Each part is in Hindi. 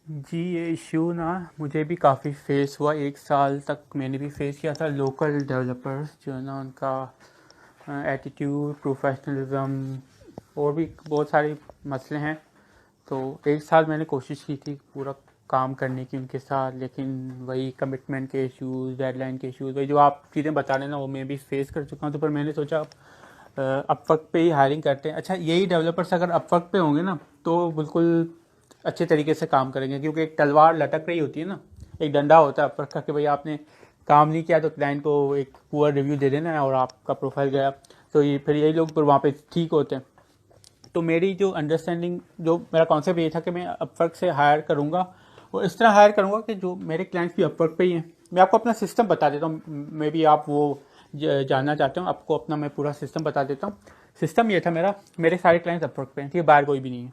जी, ये इश्यू ना मुझे भी काफ़ी फेस हुआ। 1 साल तक मैंने भी फेस किया था। लोकल डेवलपर्स जो है ना, उनका एटीट्यूड, प्रोफेशनलिज्म और भी बहुत सारे मसले हैं। तो 1 साल मैंने कोशिश की थी पूरा काम करने की उनके साथ, लेकिन वही कमिटमेंट के इश्यूज़, डेडलाइन के इश्यूज़, वही जो आप चीज़ें बता रहे हैं ना, वो मैं भी फेस कर चुका हूँ। तो फिर मैंने सोचा अपवर्क पे ही हायरिंग करते हैं। अच्छा, यही डेवलपर्स अगर अपवर्क पे होंगे ना, तो बिल्कुल अच्छे तरीके से काम करेंगे, क्योंकि एक तलवार लटक रही होती है ना, एक डंडा होता है अपवर्क का कि भाई आपने काम नहीं किया तो क्लाइंट को एक पुअर रिव्यू दे देना है और आपका प्रोफाइल गया। तो ये फिर यही लोग फिर वहाँ पे ठीक होते हैं। तो मेरी जो अंडरस्टैंडिंग, जो मेरा कॉन्सेप्ट ये था कि मैं अपवर्क से हायर करूँगा और इस तरह हायर करूँगा कि जो मेरे क्लाइंट्स भी अपवर्क पे ही हैं। मैं आपको अपना सिस्टम बता देता हूँ, मे भी आप वो जानना चाहते हो, आपको अपना मैं पूरा सिस्टम बता देता हूँ। सिस्टम ये था मेरा, मेरे सारे क्लाइंट्स अपवर्क पे हैं, ठीक है, बाहर कोई भी नहीं है।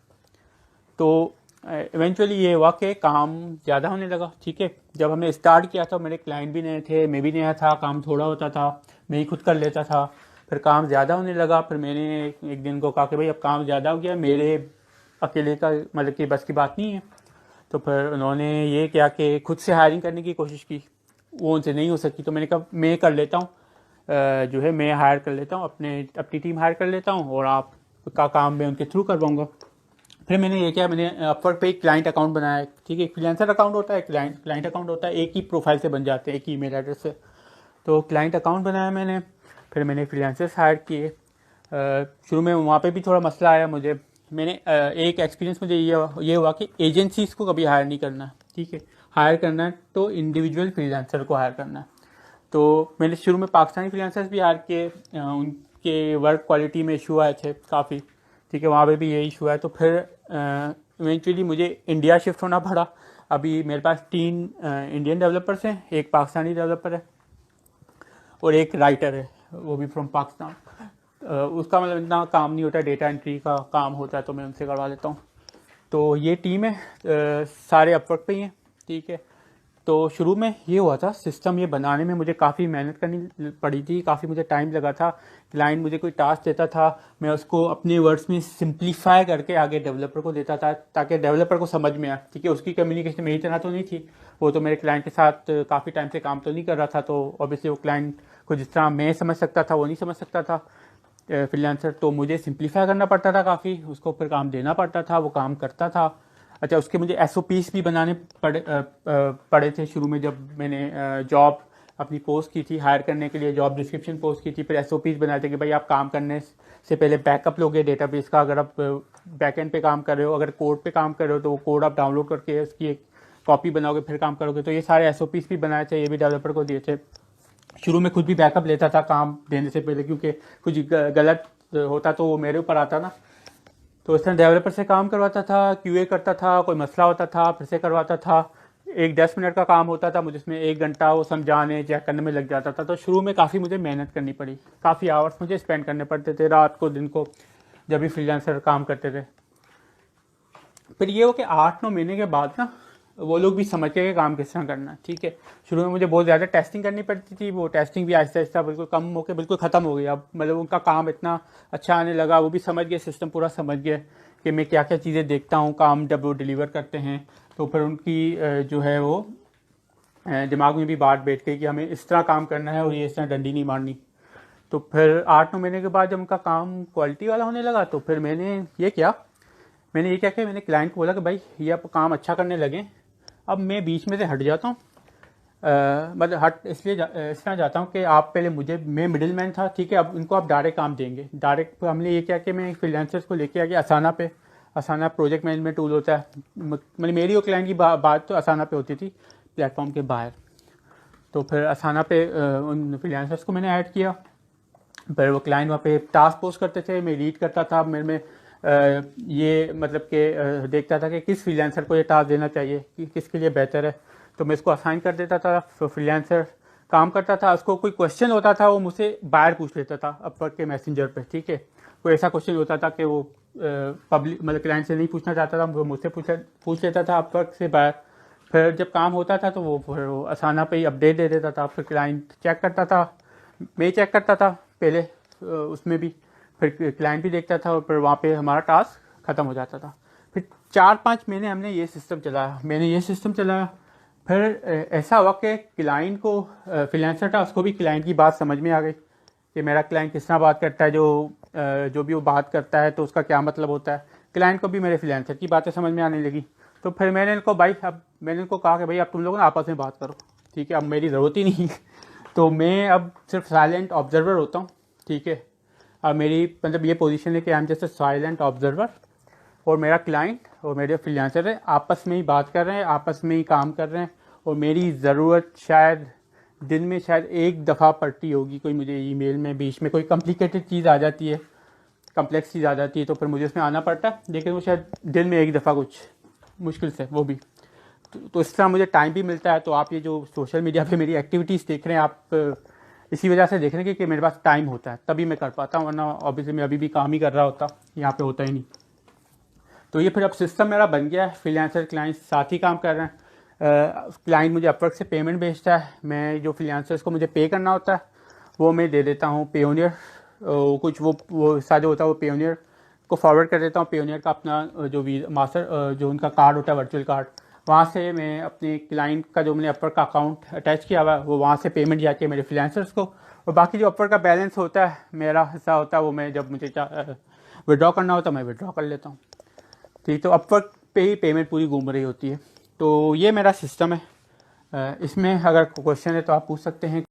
तो इवेंचुअली ये हुआ कि काम ज़्यादा होने लगा, ठीक है। जब हमने स्टार्ट किया था मेरे क्लाइंट भी नए थे, मैं भी नया था, काम थोड़ा होता था, मैं ही खुद कर लेता था। फिर काम ज़्यादा होने लगा, फिर मैंने एक दिन को कहा कि भाई अब काम ज़्यादा हो गया, मेरे अकेले का मतलब कि बस की बात नहीं है। तो फिर उन्होंने ये किया कि खुद से हायरिंग करने की कोशिश की। वो उनसे नहीं हो सकी, तो मैंने कहा मैं कर लेता हूँ, जो है मैं हायर कर लेता हूँ, अपनी टीम हायर कर लेता हूँ और आपका काम मैं उनके थ्रू करवाऊँगा। फिर मैंने ये किया, मैंने अपवर्क पे एक क्लाइंट अकाउंट बनाया, ठीक है। फ्रीलांसर अकाउंट होता है, क्लाइंट अकाउंट होता है, एक ही प्रोफाइल से बन जाते हैं, एक ही ईमेल एड्रेस से। तो क्लाइंट अकाउंट बनाया मैंने। फिर मैंने फ्रीलांसर्स हायर किए। शुरू में वहाँ पे भी थोड़ा मसला आया मुझे। मैंने एक एक्सपीरियंस मुझे ये हुआ कि एजेंसीज को कभी हायर नहीं करना, ठीक है। हायर करना है तो इंडिविजुअल फ्रीलांसर को हायर करना है। तो मैंने शुरू में पाकिस्तानी फ्रीलांसर्स भी हायर किए, उनके वर्क क्वालिटी में इशू आए थे काफ़ी, ठीक है, वहाँ पे भी ये इशू है। तो फिर इवेंचुअली मुझे इंडिया शिफ्ट होना पड़ा। अभी मेरे पास 3 इंडियन डेवलपर्स हैं, एक पाकिस्तानी डेवलपर है और एक राइटर है, वो भी फ्रॉम पाकिस्तान। उसका मतलब इतना काम नहीं होता, डेटा एंट्री का काम होता है, तो मैं उनसे करवा लेता हूँ। तो ये टीम है, सारे अपवर्क पे ही हैं, ठीक है। तो शुरू में ये हुआ था, सिस्टम ये बनाने में मुझे काफ़ी मेहनत करनी पड़ी थी, काफ़ी मुझे टाइम लगा था। क्लाइंट मुझे कोई टास्क देता था, मैं उसको अपने वर्ड्स में सिंप्लीफाई करके आगे डेवलपर को देता था, ताकि डेवलपर को समझ में आए, ठीक है। उसकी कम्युनिकेशन मेरी तरह तो नहीं थी, वो तो मेरे क्लाइंट के साथ काफ़ी टाइम से काम तो नहीं कर रहा था, तो ऑब्वियसली वो क्लाइंट को जिस तरह मैं समझ सकता था वो नहीं समझ सकता था फ्रीलांसर। तो मुझे सिंप्लीफाई करना पड़ता था काफ़ी, उसको फिर काम देना पड़ता था, वो काम करता था। अच्छा, उसके मुझे एसओपीस भी बनाने पड़े थे शुरू में, जब मैंने जॉब अपनी पोस्ट की थी, हायर करने के लिए जॉब डिस्क्रिप्शन पोस्ट की थी, फिर एसओपीस बनाए थे कि भाई आप काम करने से पहले बैकअप लोगे डेटाबेस का। अगर आप बैकएंड पे काम कर रहे हो, अगर कोड पे काम कर रहे हो, तो वो कोड आप डाउनलोड करके उसकी एक कॉपी बनाओगे, फिर काम करोगे। तो ये सारे एसओपीस भी बनाए थे, ये भी डेवलपर को दिए थे। शुरू में खुद भी बैकअप लेता था काम देने से पहले, क्योंकि कुछ गलत होता तो वो मेरे ऊपर आता ना। तो इस तरह डेवलपर से काम करवाता था, क्यूए करता था, कोई मसला होता था फिर से करवाता था। एक 10 मिनट का काम होता था, मुझे इसमें 1 घंटा वो समझाने चेक करने में लग जाता था। तो शुरू में काफ़ी मुझे मेहनत करनी पड़ी, काफ़ी आवर्स मुझे स्पेंड करने पड़ते थे, रात को दिन को, जब भी फ्रीलांसर काम करते थे। फिर ये हो कि 8-9 महीने के बाद ना, वो लोग भी समझ के काम किस तरह करना है, ठीक है। शुरू में मुझे बहुत ज़्यादा टेस्टिंग करनी पड़ती थी, वो टेस्टिंग भी आहिस्ता आहिस्ता बिल्कुल कम होकर बिल्कुल ख़त्म हो गई। अब मतलब उनका काम इतना अच्छा आने लगा, वो भी समझ गए, सिस्टम पूरा समझ गए कि मैं क्या क्या चीज़ें देखता हूँ काम जब वो डिलीवर करते हैं। तो फिर उनकी जो है वो दिमाग में भी बात बैठ गई कि हमें इस तरह काम करना है और ये इस तरह डंडी नहीं मारनी। तो फिर 8-9 महीने के बाद जब उनका काम क्वालिटी वाला होने लगा, तो फिर मैंने ये क्या किया, मैंने क्लाइंट को बोला कि भाई ये आप काम अच्छा करने लगे, अब मैं बीच में से हट जाता हूँ। मतलब हट इसलिए इस तरह जाता हूँ कि आप पहले मैं मिडिल मैन था, ठीक है, अब इनको आप डायरेक्ट काम देंगे। डायरेक्ट हमने ये किया कि मैं फ्रीलांसर्स को लेके आ गया असाना पे। असाना प्रोजेक्ट मैनेजमेंट टूल होता है, मतलब मेरी और क्लाइंट की बात तो असाना पे होती थी, प्लेटफॉर्म के बाहर। तो फिर असाना पे उन फ्रीलांसर्स को मैंने ऐड किया। फिर वो क्लाइंट वहाँ पे टास्क पोस्ट करते थे, मैं रीड करता था, मेरे में ये मतलब कि देखता था कि किस फ्रीलांसर को ये टास्क देना चाहिए, कि किसके लिए बेहतर है। तो मैं इसको असाइन कर देता था, फ्रीलांसर काम करता था। उसको कोई क्वेश्चन होता था वो मुझसे बाहर पूछ लेता था अपवर्क के मैसेंजर पे, ठीक है। कोई ऐसा क्वेश्चन होता था कि वो पब्लिक मतलब क्लाइंट से नहीं पूछना चाहता था, वो मुझसे पूछ लेता था अपवर्क से बाहर। फिर जब काम होता था तो वो असाना पे ही अपडेट दे देता था, फिर क्लाइंट चेक करता था, मैं चेक करता था पहले उसमें भी, फिर क्लाइंट भी देखता था और फिर वहाँ पे हमारा टास्क ख़त्म हो जाता था। फिर 4-5 महीने हमने ये सिस्टम चलाया। फिर ऐसा हुआ कि क्लाइंट को, फ्रीलांसर था, उसको भी क्लाइंट की बात समझ में आ गई कि मेरा क्लाइंट किस तरह बात करता है, जो भी वो बात करता है तो उसका क्या मतलब होता है। क्लाइंट को भी मेरे फ्रीलांसर की बातें समझ में आने लगी। तो फिर मैंने इनको कहा कि भाई अब तुम लोग ना आपस में बात करो, ठीक है, अब मेरी ज़रूरत ही नहीं। तो मैं अब सिर्फ साइलेंट ऑब्जर्वर होता हूँ, ठीक है। अब मेरी मतलब ये पोजीशन है कि I am just a silent observer, और मेरा क्लाइंट और मेरे फ्रीलांसर है आपस में ही बात कर रहे हैं, आपस में ही काम कर रहे हैं। और मेरी ज़रूरत शायद दिन में शायद एक दफ़ा पड़ती होगी, कोई मुझे ईमेल में बीच में कोई कॉम्प्लिकेटेड चीज़ आ जाती है, कम्प्लेक्स चीज़ आ जाती है, तो फिर मुझे उसमें आना पड़ता है। लेकिन वो शायद दिन में एक दफ़ा, कुछ मुश्किल से वो भी। तो इस तरह मुझे टाइम भी मिलता है। तो आप ये जो सोशल मीडिया पे मेरी एक्टिविटीज़ देख रहे हैं, आप इसी वजह से देख रहे हैं कि मेरे पास टाइम होता है, तभी मैं कर पाता हूँ, वरना ऑब्वियसली मैं अभी भी काम ही कर रहा होता, यहाँ पे होता ही नहीं। तो ये फिर अब सिस्टम मेरा बन गया है, फ्रीलांसर क्लाइंट साथ ही काम कर रहे हैं। क्लाइंट मुझे अपवर्क से पेमेंट भेजता है, मैं जो फ्रीलांसर्स को मुझे पे करना होता है वो मैं दे देता हूँ पेयोनियर, कुछ वो सारे होता है वो पेयोनियर को फॉरवर्ड कर देता हूँ। पेयोनियर का अपना जो मास्टर जो उनका कार्ड होता है, वर्चुअल कार्ड, वहाँ से मैं अपने क्लाइंट का जो मैंने अपवर्क का अकाउंट अटैच किया हुआ है वो वहाँ से पेमेंट जाती है मेरे फ्रीलांसर्स को। और बाकी जो अपवर्क का बैलेंस होता है, मेरा हिस्सा होता है, वो मैं जब मुझे विड्रॉ करना होता है मैं विड्रॉ कर लेता हूँ, ठीक। तो अपवर्क पे ही पेमेंट पूरी घूम रही होती है। तो ये मेरा सिस्टम है। इसमें अगर क्वेश्चन है तो आप पूछ सकते हैं।